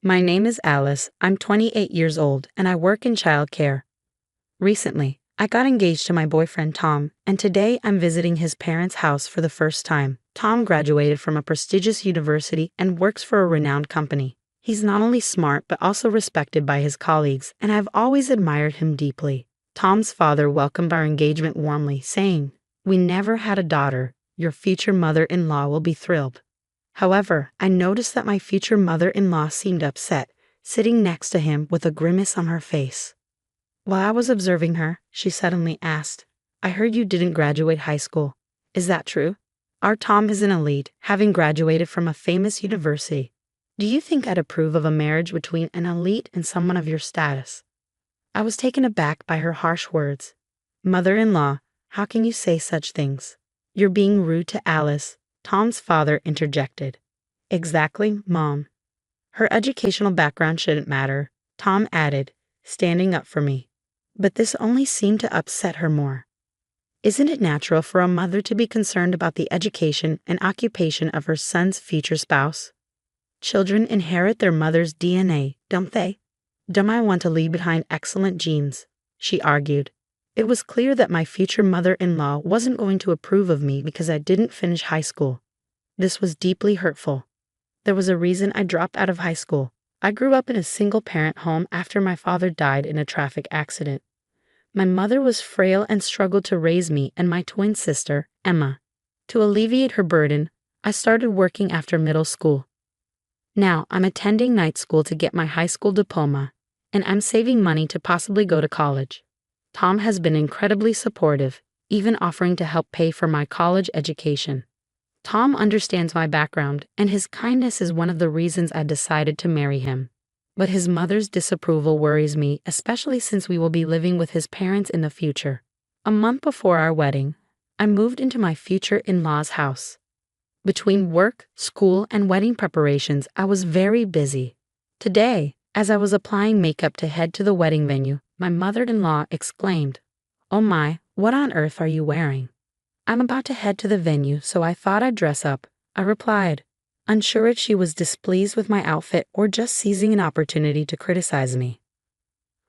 My name is Alice. I'm 28 years old and I work in childcare. Recently, I got engaged to my boyfriend Tom, and today I'm visiting his parents' house for the first time. Tom graduated from a prestigious university and works for a renowned company. He's not only smart but also respected by his colleagues, and I've always admired him deeply. Tom's father welcomed our engagement warmly, saying, "We never had a daughter. Your future mother-in-law will be thrilled." However, I noticed that my future mother-in-law seemed upset, sitting next to him with a grimace on her face. While I was observing her, she suddenly asked, "I heard you didn't graduate high school. Is that true?" Our Tom is an elite, having graduated from a famous university. Do you think I'd approve of a marriage between an elite and someone of your status? I was taken aback by her harsh words. "Mother-in-law, how can you say such things? You're being rude to Alice," Tom's father interjected. "Exactly, Mom. Her educational background shouldn't matter," Tom added, standing up for me. But this only seemed to upset her more. Isn't it natural for a mother to be concerned about the education and occupation of her son's future spouse? Children inherit their mother's DNA, don't they? Don't I want to leave behind excellent genes? She argued. It was clear that my future mother-in-law wasn't going to approve of me because I didn't finish high school. This was deeply hurtful. There was a reason I dropped out of high school. I grew up in a single-parent home after my father died in a traffic accident. My mother was frail and struggled to raise me and my twin sister, Emma. To alleviate her burden, I started working after middle school. Now I'm attending night school to get my high school diploma, and I'm saving money to possibly go to college. Tom has been incredibly supportive, even offering to help pay for my college education. Tom understands my background, and his kindness is one of the reasons I decided to marry him. But his mother's disapproval worries me, especially since we will be living with his parents in the future. A month before our wedding, I moved into my future in-law's house. Between work, school, and wedding preparations, I was very busy. Today, as I was applying makeup to head to the wedding venue, my mother-in-law exclaimed, "Oh my, what on earth are you wearing?" "I'm about to head to the venue, so I thought I'd dress up," I replied, unsure if she was displeased with my outfit or just seizing an opportunity to criticize me.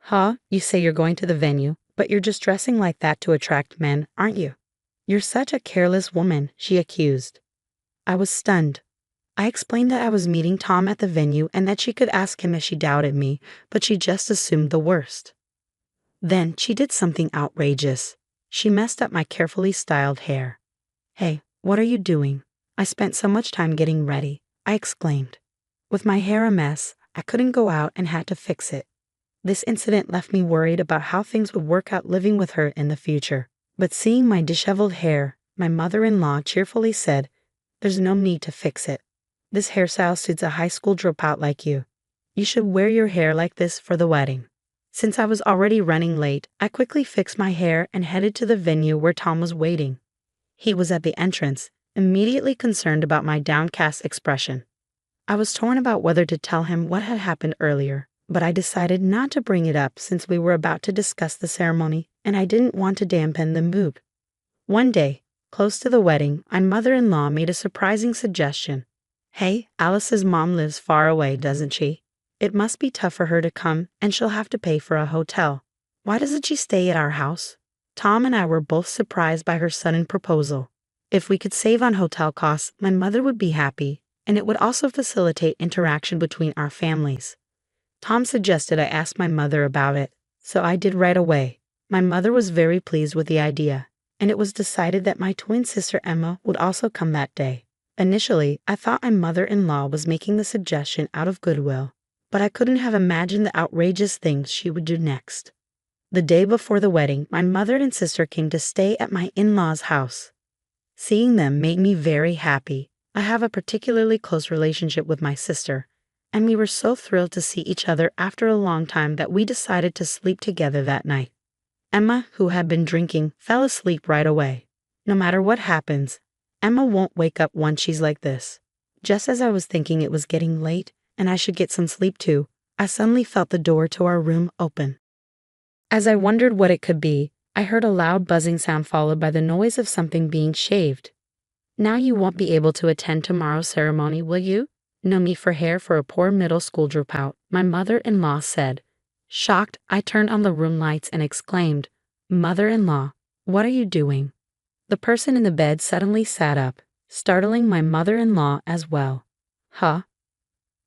"Huh, you say you're going to the venue, but you're just dressing like that to attract men, aren't you? You're such a careless woman," she accused. I was stunned. I explained that I was meeting Tom at the venue and that she could ask him if she doubted me, but she just assumed the worst. Then she did something outrageous. She messed up my carefully styled hair. "Hey, what are you doing? I spent so much time getting ready," I exclaimed. With my hair a mess, I couldn't go out and had to fix it. This incident left me worried about how things would work out living with her in the future. But seeing my disheveled hair, my mother-in-law cheerfully said, "There's no need to fix it. This hairstyle suits a high school dropout like you. You should wear your hair like this for the wedding." Since I was already running late, I quickly fixed my hair and headed to the venue where Tom was waiting. He was at the entrance, immediately concerned about my downcast expression. I was torn about whether to tell him what had happened earlier, but I decided not to bring it up since we were about to discuss the ceremony and I didn't want to dampen the mood. One day, close to the wedding, my mother-in-law made a surprising suggestion. "Hey, Alice's mom lives far away, doesn't she? It must be tough for her to come, and she'll have to pay for a hotel. Why doesn't she stay at our house?" Tom and I were both surprised by her sudden proposal. If we could save on hotel costs, my mother would be happy, and it would also facilitate interaction between our families. Tom suggested I ask my mother about it, so I did right away. My mother was very pleased with the idea, and it was decided that my twin sister Emma would also come that day. Initially, I thought my mother-in-law was making the suggestion out of goodwill, but I couldn't have imagined the outrageous things she would do next. The day before the wedding, my mother and sister came to stay at my in-laws' house. Seeing them made me very happy. I have a particularly close relationship with my sister, and we were so thrilled to see each other after a long time that we decided to sleep together that night. Emma, who had been drinking, fell asleep right away. No matter what happens, Emma won't wake up once she's like this. Just as I was thinking it was getting late and I should get some sleep too, I suddenly felt the door to our room open. As I wondered what it could be, I heard a loud buzzing sound followed by the noise of something being shaved. "Now you won't be able to attend tomorrow's ceremony, will you?" No need for hair for a poor middle school dropout, my mother-in-law said. Shocked, I turned on the room lights and exclaimed, Mother-in-law, what are you doing? The person in the bed suddenly sat up, startling my mother-in-law as well. Huh?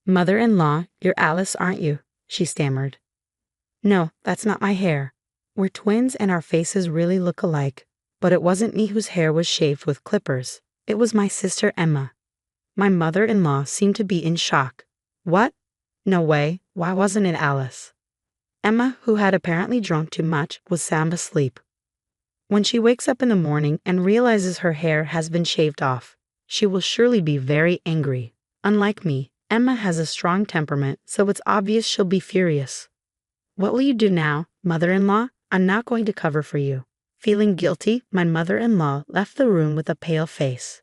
Mother-in-law, you're Alice, aren't you? She stammered. No, that's not my hair. We're twins and our faces really look alike, but it wasn't me whose hair was shaved with clippers. It was my sister Emma. My mother-in-law seemed to be in shock. What? No way, why wasn't it Alice? Emma, who had apparently drunk too much, was sound asleep. When she wakes up in the morning and realizes her hair has been shaved off, she will surely be very angry. Unlike me, Emma has a strong temperament, so it's obvious she'll be furious. What will you do now, mother-in-law? I'm not going to cover for you. Feeling guilty, my mother-in-law left the room with a pale face.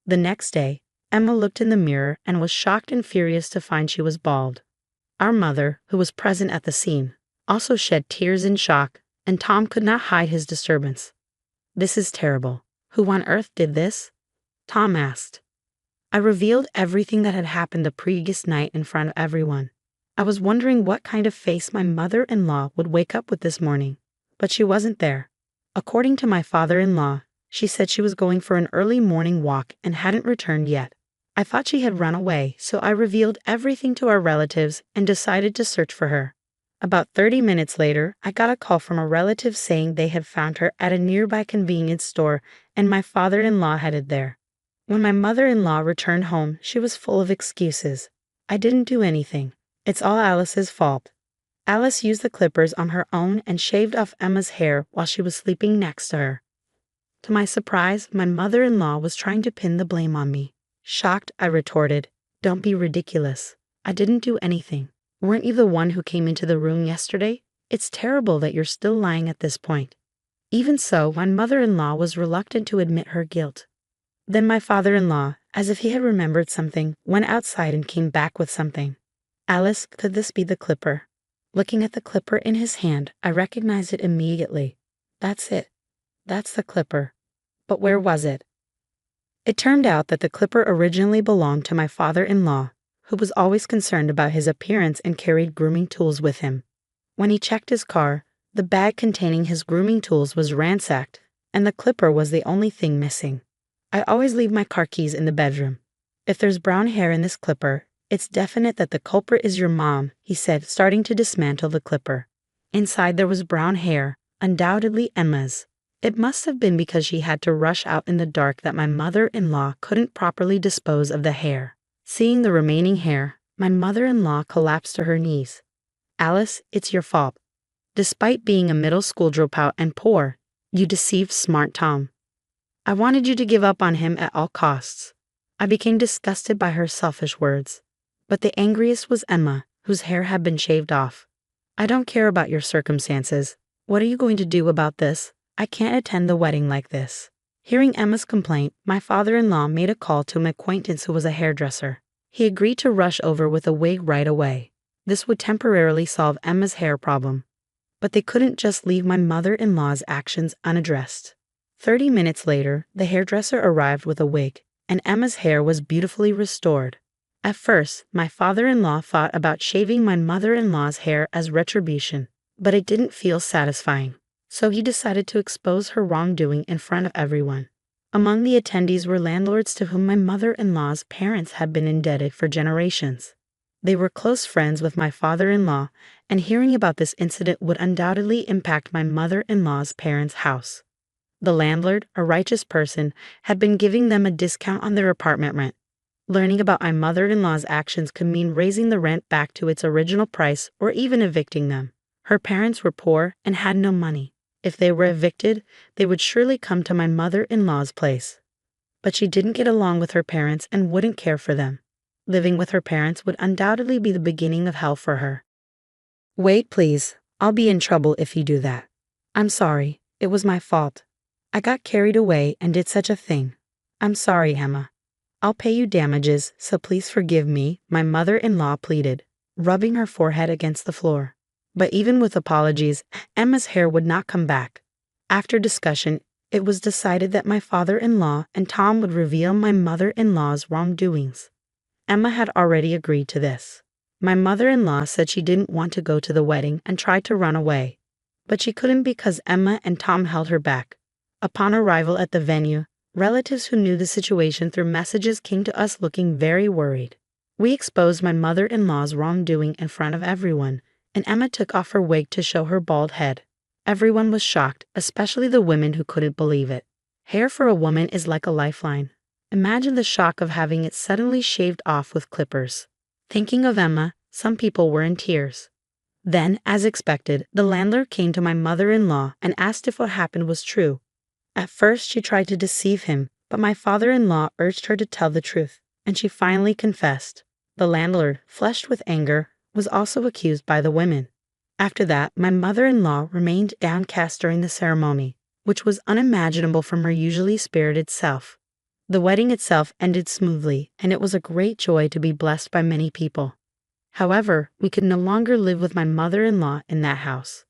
The next day, Emma looked in the mirror and was shocked and furious to find she was bald. Our mother, who was present at the scene, also shed tears in shock, and Tom could not hide his disturbance. This is terrible. Who on earth did this? Tom asked. I revealed everything that had happened the previous night in front of everyone. I was wondering what kind of face my mother-in-law would wake up with this morning, but she wasn't there. According to my father-in-law, she said she was going for an early morning walk and hadn't returned yet. I thought she had run away, so I revealed everything to our relatives and decided to search for her. About 30 minutes later, I got a call from a relative saying they had found her at a nearby convenience store and my father-in-law headed there. When my mother-in-law returned home, she was full of excuses. I didn't do anything. It's all Alice's fault. Alice used the clippers on her own and shaved off Emma's hair while she was sleeping next to her. To my surprise, my mother-in-law was trying to pin the blame on me. Shocked, I retorted, Don't be ridiculous. I didn't do anything. Weren't you the one who came into the room yesterday? It's terrible that you're still lying at this point. Even so, my mother-in-law was reluctant to admit her guilt. Then my father-in-law, as if he had remembered something, went outside and came back with something. Alice, could this be the clipper? Looking at the clipper in his hand, I recognized it immediately. That's it. That's the clipper. But where was it? It turned out that the clipper originally belonged to my father-in-law, who was always concerned about his appearance and carried grooming tools with him. When he checked his car, the bag containing his grooming tools was ransacked, and the clipper was the only thing missing. I always leave my car keys in the bedroom. If there's brown hair in this clipper, it's definite that the culprit is your mom, he said, starting to dismantle the clipper. Inside there was brown hair, undoubtedly Emma's. It must have been because she had to rush out in the dark that my mother-in-law couldn't properly dispose of the hair. Seeing the remaining hair, my mother-in-law collapsed to her knees. Alice, it's your fault. Despite being a middle school dropout and poor, you deceived smart Tom. I wanted you to give up on him at all costs. I became disgusted by her selfish words. But the angriest was Emma, whose hair had been shaved off. I don't care about your circumstances. What are you going to do about this? I can't attend the wedding like this. Hearing Emma's complaint, my father-in-law made a call to an acquaintance who was a hairdresser. He agreed to rush over with a wig right away. This would temporarily solve Emma's hair problem. But they couldn't just leave my mother-in-law's actions unaddressed. 30 minutes later, the hairdresser arrived with a wig, and Emma's hair was beautifully restored. At first, my father-in-law thought about shaving my mother-in-law's hair as retribution, but it didn't feel satisfying. So he decided to expose her wrongdoing in front of everyone. Among the attendees were landlords to whom my mother-in-law's parents had been indebted for generations. They were close friends with my father-in-law, and hearing about this incident would undoubtedly impact my mother-in-law's parents' house. The landlord, a righteous person, had been giving them a discount on their apartment rent. Learning about my mother-in-law's actions could mean raising the rent back to its original price or even evicting them. Her parents were poor and had no money. If they were evicted, they would surely come to my mother-in-law's place. But she didn't get along with her parents and wouldn't care for them. Living with her parents would undoubtedly be the beginning of hell for her. Wait, please. I'll be in trouble if you do that. I'm sorry. It was my fault. I got carried away and did such a thing. I'm sorry, Emma. I'll pay you damages, so please forgive me, my mother-in-law pleaded, rubbing her forehead against the floor. But even with apologies, Emma's hair would not come back. After discussion, it was decided that my father-in-law and Tom would reveal my mother-in-law's wrongdoings. Emma had already agreed to this. My mother-in-law said she didn't want to go to the wedding and tried to run away. But she couldn't because Emma and Tom held her back. Upon arrival at the venue, relatives who knew the situation through messages came to us looking very worried. We exposed my mother-in-law's wrongdoing in front of everyone, and Emma took off her wig to show her bald head. Everyone was shocked, especially the women who couldn't believe it. Hair for a woman is like a lifeline. Imagine the shock of having it suddenly shaved off with clippers. Thinking of Emma, some people were in tears. Then, as expected, the landlord came to my mother-in-law and asked if what happened was true. At first, she tried to deceive him, but my father-in-law urged her to tell the truth, and she finally confessed. The landlord, flushed with anger, was also accused by the women. After that, my mother-in-law remained downcast during the ceremony, which was unimaginable from her usually spirited self. The wedding itself ended smoothly, and it was a great joy to be blessed by many people. However, we could no longer live with my mother-in-law in that house.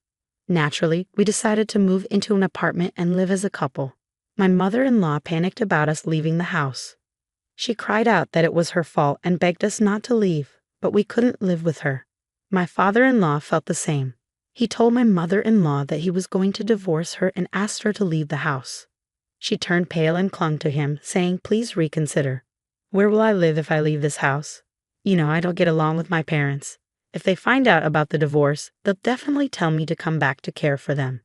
Naturally, we decided to move into an apartment and live as a couple. My mother-in-law panicked about us leaving the house. She cried out that it was her fault and begged us not to leave, but we couldn't live with her. My father-in-law felt the same. He told my mother-in-law that he was going to divorce her and asked her to leave the house. She turned pale and clung to him, saying, "Please reconsider. Where will I live if I leave this house? I don't get along with my parents. If they find out about the divorce, they'll definitely tell me to come back to care for them."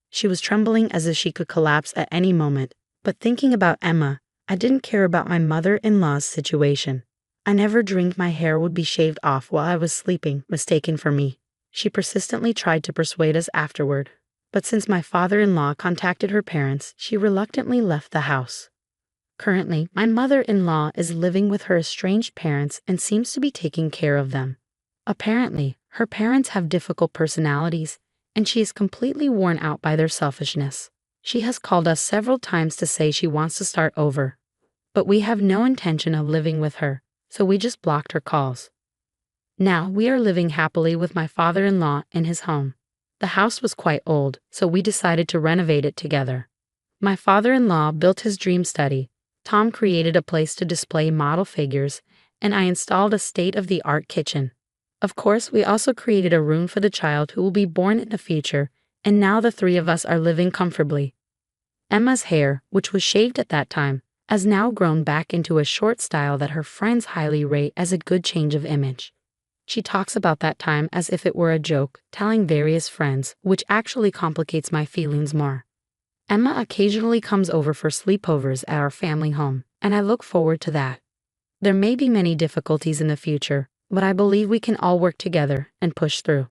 She was trembling as if she could collapse at any moment, but thinking about Emma, I didn't care about my mother-in-law's situation. I never dreamed my hair would be shaved off while I was sleeping, mistaken for me. She persistently tried to persuade us afterward, but since my father-in-law contacted her parents, she reluctantly left the house. Currently, my mother-in-law is living with her estranged parents and seems to be taking care of them. Apparently, her parents have difficult personalities, and she is completely worn out by their selfishness. She has called us several times to say she wants to start over, but we have no intention of living with her, so we just blocked her calls. Now we are living happily with my father-in-law in his home. The house was quite old, so we decided to renovate it together. My father-in-law built his dream study, Tom created a place to display model figures, and I installed a state-of-the-art kitchen. Of course, we also created a room for the child who will be born in the future, and now the three of us are living comfortably. Emma's hair, which was shaved at that time, has now grown back into a short style that her friends highly rate as a good change of image. She talks about that time as if it were a joke, telling various friends, which actually complicates my feelings more. Emma occasionally comes over for sleepovers at our family home, and I look forward to that. There may be many difficulties in the future, but I believe we can all work together and push through.